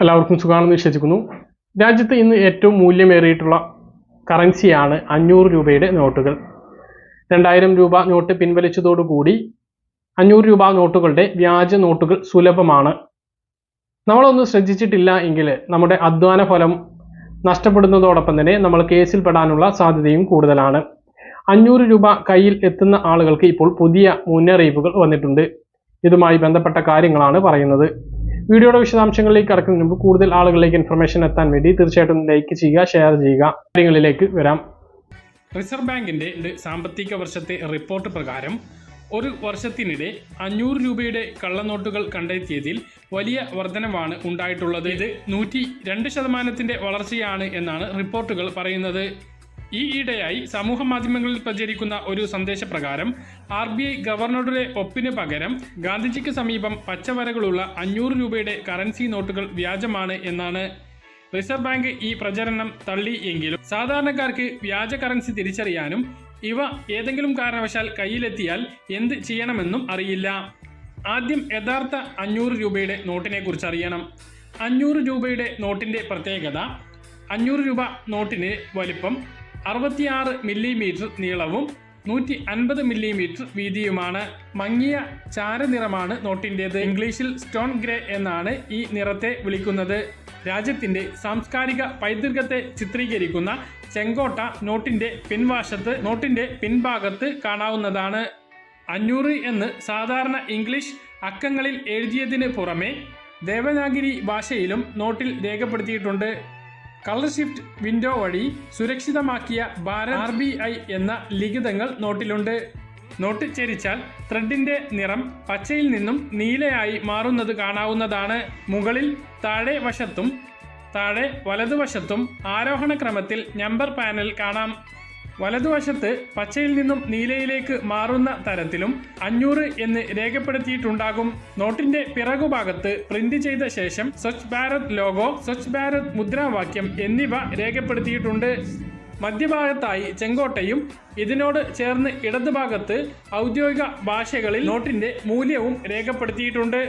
എല്ലാവർക്കും സുഖമാണെന്ന് വിശ്വസിക്കുന്നു. രാജ്യത്ത് ഇന്ന് ഏറ്റവും മൂല്യമേറിയിട്ടുള്ള കറൻസിയാണ് 500 രൂപയുടെ നോട്ടുകൾ. 2000 രൂപ നോട്ട് പിൻവലിച്ചതോടുകൂടി 500 രൂപ നോട്ടുകളുടെ വ്യാജ നോട്ടുകൾ സുലഭമാണ്. നമ്മളൊന്നും ശ്രദ്ധിച്ചിട്ടില്ല എങ്കിൽ നമ്മുടെ അധ്വാന ഫലം നഷ്ടപ്പെടുന്നതോടൊപ്പം തന്നെ നമ്മൾ കേസിൽ പെടാനുള്ള സാധ്യതയും കൂടുതലാണ്. 500 രൂപ കയ്യിൽ എത്തുന്ന ആളുകൾക്ക് ഇപ്പോൾ പുതിയ മുന്നറിയിപ്പുകൾ വന്നിട്ടുണ്ട്. ഇതുമായി ബന്ധപ്പെട്ട കാര്യങ്ങളാണ് പറയുന്നത്. വീഡിയോയുടെ വിശദാംശങ്ങളിലേക്ക് കടക്കുന്നതിന് മുമ്പ് കൂടുതൽ ആളുകളിലേക്ക് ഇൻഫർമേഷൻ എത്താൻ വേണ്ടി തീർച്ചയായിട്ടും ലൈക്ക് ചെയ്യുക, ഷെയർ ചെയ്യുക. കാര്യങ്ങളിലേക്ക് വരാം. റിസർവ് ബാങ്കിന്റെ സാമ്പത്തിക വർഷത്തെ റിപ്പോർട്ട് പ്രകാരം ഒരു വർഷത്തിനിടെ 500 രൂപയുടെ കള്ളനോട്ടുകൾ കണ്ടെത്തിയതിൽ വലിയ വർധനവാണ് ഉണ്ടായിട്ടുള്ളത്. ഇത് 102% വളർച്ചയാണ് എന്നാണ് റിപ്പോർട്ടുകൾ പറയുന്നത്. ഈയിടെയായി സമൂഹ മാധ്യമങ്ങളിൽ പ്രചരിക്കുന്ന ഒരു സന്ദേശപ്രകാരം RBI ഗവർണറുടെ ഒപ്പിന് പകരം ഗാന്ധിജിക്ക് സമീപം പച്ചവരകളുള്ള 500 രൂപയുടെ കറൻസി നോട്ടുകൾ വ്യാജമാണ് എന്നാണ്. റിസർവ് ബാങ്ക് ഈ പ്രചരണം തള്ളി എങ്കിലും സാധാരണക്കാർക്ക് വ്യാജ കറൻസി തിരിച്ചറിയാനും ഇവ ഏതെങ്കിലും കാരണവശാൽ കയ്യിലെത്തിയാൽ എന്ത് ചെയ്യണമെന്നും അറിയില്ല. ആദ്യം യഥാർത്ഥ 500 രൂപയുടെ നോട്ടിനെ കുറിച്ച് അറിയണം. 500 രൂപയുടെ നോട്ടിന്റെ പ്രത്യേകത, 500 രൂപ നോട്ടിന് വലിപ്പം 66 മില്ലിമീറ്റർ നീളവും 150 മില്ലിമീറ്റർ വീതിയുമാണ്. മങ്ങിയ ചാരനിറമാണ് നോട്ടിൻ്റേത്. ഇംഗ്ലീഷിൽ സ്റ്റോൺ ഗ്രേ എന്നാണ് ഈ നിറത്തെ വിളിക്കുന്നത്. രാജ്യത്തിന്റെ സാംസ്കാരിക പൈതൃകത്തെ ചിത്രീകരിക്കുന്ന ചെങ്കോട്ട നോട്ടിന്റെ പിൻഭാഗത്ത് കാണാവുന്നതാണ്. 500 എന്ന് സാധാരണ ഇംഗ്ലീഷ് അക്കങ്ങളിൽ എഴുതിയതിന് പുറമെ ദേവനാഗിരി ഭാഷയിലും നോട്ടിൽ രേഖപ്പെടുത്തിയിട്ടുണ്ട്. കളർ ഷിഫ്റ്റ് വിൻഡോ വഴി സുരക്ഷിതമാക്കിയ ഭാരത് RBI എന്ന ലിഖിതങ്ങൾ നോട്ടിലുണ്ട്. നോട്ട് ചരിച്ചാൽ ത്രെഡിന്റെ നിറം പച്ചയിൽ നിന്നും നീലയായി മാറുന്നത് കാണാവുന്നതാണ്. മുകളിൽ താഴെ വലതുവശത്തും ആരോഹണ ക്രമത്തിൽ നമ്പർ പാനൽ കാണാം. വലതുവശത്ത് പച്ചയിൽ നിന്നും നീലയിലേക്ക് മാറുന്ന തരത്തിലും 500 എന്ന് രേഖപ്പെടുത്തിയിട്ടുണ്ടാകും. നോട്ടിന്റെ പിറകുഭാഗത്ത് പ്രിന്റ് ചെയ്ത ശേഷം സ്വച്ഛ് ഭാരത് ലോഗോ, സ്വച്ഛ് ഭാരത് മുദ്രാവാക്യം എന്നിവ രേഖപ്പെടുത്തിയിട്ടുണ്ട്. മധ്യഭാഗത്തായി ചെങ്കോട്ടയും ഇതിനോട് ചേർന്ന് ഇടതുഭാഗത്ത് ഔദ്യോഗിക ഭാഷകളിൽ നോട്ടിന്റെ മൂല്യവും രേഖപ്പെടുത്തിയിട്ടുണ്ട്.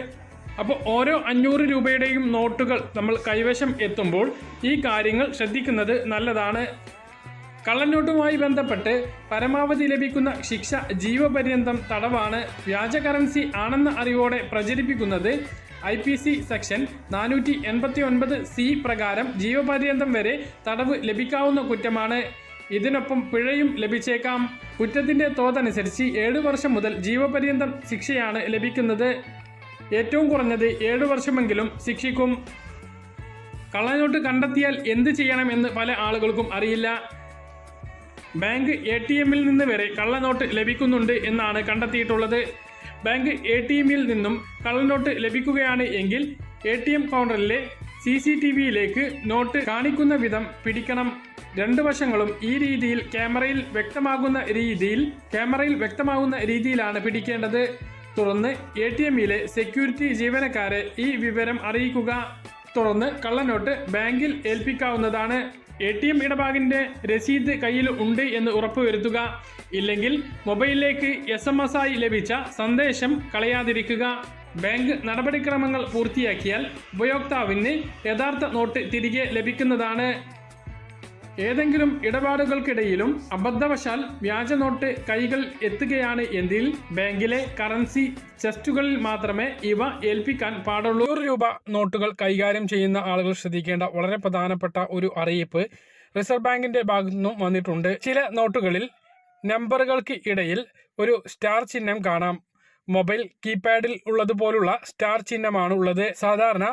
അപ്പോൾ ഓരോ 500 രൂപയുടെയും നോട്ടുകൾ നമ്മൾ കൈവശം എത്തുമ്പോൾ ഈ കാര്യങ്ങൾ ശ്രദ്ധിക്കുന്നത് നല്ലതാണ്. കള്ളനോട്ടുമായി ബന്ധപ്പെട്ട് പരമാവധി ലഭിക്കുന്ന ശിക്ഷ ജീവപര്യന്തം തടവാണ്. വ്യാജ കറൻസി ആണെന്ന അറിവോടെ പ്രചരിപ്പിക്കുന്നത് IPC സെക്ഷൻ 489C പ്രകാരം ജീവപര്യന്തം വരെ തടവ് ലഭിക്കാവുന്ന കുറ്റമാണ്. ഇതിനൊപ്പം പിഴയും ലഭിച്ചേക്കാം. കുറ്റത്തിന്റെ തോതനുസരിച്ച് 7 വർഷം മുതൽ ജീവപര്യന്തം ശിക്ഷയാണ് ലഭിക്കുന്നത്. ഏറ്റവും കുറഞ്ഞത് 7 വർഷമെങ്കിലും ശിക്ഷിക്കും. കള്ളനോട്ട് കണ്ടെത്തിയാൽ എന്ത് ചെയ്യണമെന്ന് പല ആളുകൾക്കും അറിയില്ല. ബാങ്ക് ATMൽ നിന്ന് വരെ കള്ളനോട്ട് ലഭിക്കുന്നുണ്ട് എന്നാണ് കണ്ടെത്തിയിട്ടുള്ളത്. ബാങ്ക് ATMൽ നിന്നും കള്ളനോട്ട് ലഭിക്കുകയാണ് എങ്കിൽ ATM കൗണ്ടറിലെ CCTVയിലേക്ക് നോട്ട് കാണിക്കുന്ന വിധം പിടിക്കണം. 2 വശങ്ങളും ഈ രീതിയിൽ ക്യാമറയിൽ വ്യക്തമാകുന്ന രീതിയിലാണ് പിടിക്കേണ്ടത്. തുടർന്ന് ATMയിലെ സെക്യൂരിറ്റി ജീവനക്കാരെ ഈ വിവരം അറിയിക്കുക. തുടർന്ന് കള്ളനോട്ട് ബാങ്കിൽ ഏൽപ്പിക്കാവുന്നതാണ്. ATM ഇടപാടിന്റെ രസീത് കയ്യിൽ ഉണ്ട് എന്ന് ഉറപ്പുവരുത്തുക. ഇല്ലെങ്കിൽ മൊബൈലിലേക്ക് SMS ആയി ലഭിച്ച സന്ദേശം കളയാതിരിക്കുക. ബാങ്ക് നടപടിക്രമങ്ങൾ പൂർത്തിയാക്കിയാൽ ഉപയോക്താവിന് യഥാർത്ഥ നോട്ട് തിരികെ ലഭിക്കുന്നതാണ്. ഏതെങ്കിലും ഇടപാടുകൾക്കിടയിലും അബദ്ധവശാൽ വ്യാജ നോട്ട് കൈകൾ എത്തുകയാണ് എങ്കിൽ ബാങ്കിലെ കറൻസി ചെസ്റ്റുകളിൽ മാത്രമേ ഇവ ഏൽപ്പിക്കാൻ പാടുള്ളൂ. 100 രൂപ നോട്ടുകൾ കൈകാര്യം ചെയ്യുന്ന ആളുകൾ ശ്രദ്ധിക്കേണ്ട വളരെ പ്രധാനപ്പെട്ട ഒരു അറിയിപ്പ് റിസർവ് ബാങ്കിന്റെ ഭാഗത്തു നിന്നും വന്നിട്ടുണ്ട്. ചില നോട്ടുകളിൽ നമ്പറുകൾക്ക് ഇടയിൽ ഒരു സ്റ്റാർ ചിഹ്നം കാണാം. മൊബൈൽ കീപാഡിൽ ഉള്ളതുപോലുള്ള സ്റ്റാർ ചിഹ്നമാണ് ഉള്ളത്. സാധാരണ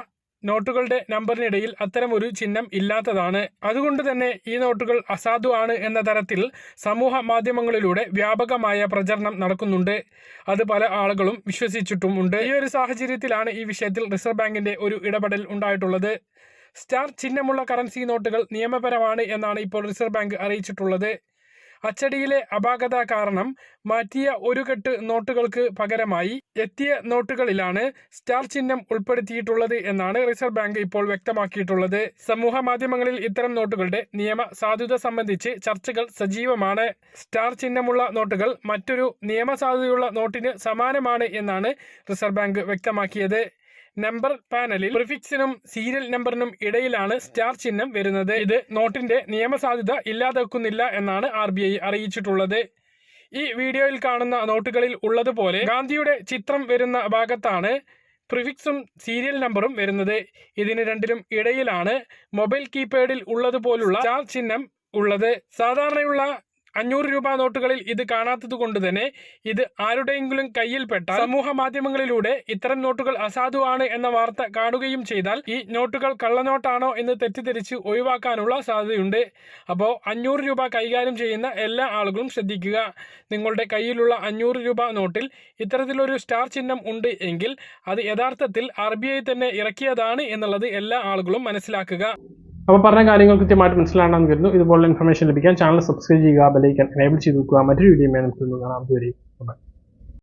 നോട്ടുകളുടെ നമ്പറിനിടയിൽ അത്തരമൊരു ചിഹ്നം ഇല്ലാത്തതാണ്. അതുകൊണ്ട് തന്നെ ഈ നോട്ടുകൾ അസാധുവാണ് എന്ന തരത്തിൽ സമൂഹ മാധ്യമങ്ങളിലൂടെ വ്യാപകമായ പ്രചരണം നടക്കുന്നുണ്ട്. അത് പല ആളുകളും വിശ്വസിച്ചിട്ടുമുണ്ട്. ഈ ഒരു സാഹചര്യത്തിലാണ് ഈ വിഷയത്തിൽ റിസർവ് ബാങ്കിന്റെ ഒരു ഇടപെടൽ ഉണ്ടായിട്ടുള്ളത്. സ്റ്റാർ ചിഹ്നമുള്ള കറൻസി നോട്ടുകൾ നിയമപരമാണ് എന്നാണ് ഇപ്പോൾ റിസർവ് ബാങ്ക് അറിയിച്ചിട്ടുള്ളത്. അച്ചടിയിലെ അപാകത കാരണം മാറ്റിയ ഒരു കെട്ട് നോട്ടുകൾക്ക് പകരമായി എത്തിയ നോട്ടുകളിലാണ് സ്റ്റാർ ചിഹ്നം ഉൾപ്പെടുത്തിയിട്ടുള്ളത് എന്നാണ് റിസർവ് ബാങ്ക് ഇപ്പോൾ വ്യക്തമാക്കിയിട്ടുള്ളത്. സമൂഹ മാധ്യമങ്ങളിൽ ഇത്തരം നോട്ടുകളുടെ നിയമ സാധുത സംബന്ധിച്ച് ചർച്ചകൾ സജീവമാണ്. സ്റ്റാർ ചിഹ്നമുള്ള നോട്ടുകൾ മറ്റൊരു നിയമസാധുതയുള്ള നോട്ടിന് സമാനമാണ് എന്നാണ് റിസർവ് ബാങ്ക് വ്യക്തമാക്കിയത്. നമ്പർ പാനലിൽ പ്രിഫിക്സിനും സീരിയൽ നമ്പറിനും ഇടയിലാണ് സ്റ്റാർ ചിഹ്നം വരുന്നത്. ഇത് നോട്ടിന്റെ നിയമസാധുത ഇല്ലാതാക്കുന്നില്ല എന്നാണ് RBI അറിയിച്ചിട്ടുള്ളത്. ഈ വീഡിയോയിൽ കാണുന്ന നോട്ടുകളിൽ ഉള്ളതുപോലെ ഗാന്ധിയുടെ ചിത്രം വരുന്ന ഭാഗത്താണ് പ്രിഫിക്സും സീരിയൽ നമ്പറും വരുന്നത്. ഇതിന് രണ്ടിനും ഇടയിലാണ് മൊബൈൽ കീപാഡിൽ ഉള്ളതുപോലുള്ള സ്റ്റാർ ചിഹ്നം ഉള്ളത്. സാധാരണയുള്ള 500 രൂപ നോട്ടുകളിൽ ഇത് കാണാത്തത് കൊണ്ട് തന്നെ ഇത് ആരുടെയെങ്കിലും കയ്യിൽപ്പെട്ട സമൂഹ മാധ്യമങ്ങളിലൂടെ ഇത്തരം നോട്ടുകൾ അസാധുവാണ് എന്ന വാർത്ത കാണുകയും ചെയ്താൽ ഈ നോട്ടുകൾ കള്ളനോട്ടാണോ എന്ന് തെറ്റിദ്ധരിച്ച് ഒഴിവാക്കാനുള്ള സാധ്യതയുണ്ട്. അപ്പോൾ 500 രൂപ കൈകാര്യം ചെയ്യുന്ന എല്ലാ ആളുകളും ശ്രദ്ധിക്കുക. നിങ്ങളുടെ കയ്യിലുള്ള 500 രൂപ നോട്ടിൽ ഇത്തരത്തിലൊരു സ്റ്റാർ ചിഹ്നം ഉണ്ട് എങ്കിൽ അത് യഥാർത്ഥത്തിൽ RBI തന്നെ ഇറക്കിയതാണ് എന്നുള്ളത് എല്ലാ ആളുകളും മനസ്സിലാക്കുക. അപ്പോൾ പറഞ്ഞ കാര്യങ്ങൾ കൃത്യമായിട്ട് മനസ്സിലാണെന്ന് വരുന്നു. ഇതുപോലുള്ള ഇൻഫർമേഷൻ ലഭിക്കാൻ ചാനൽ സബ്സ്ക്രൈബ് ചെയ്യുക, ബെൽ ഐക്കൺ എനേബിൾ ചെയ്ത് വെക്കുക. മറ്റൊരു വീഡിയോ നമുക്ക് കാണാം.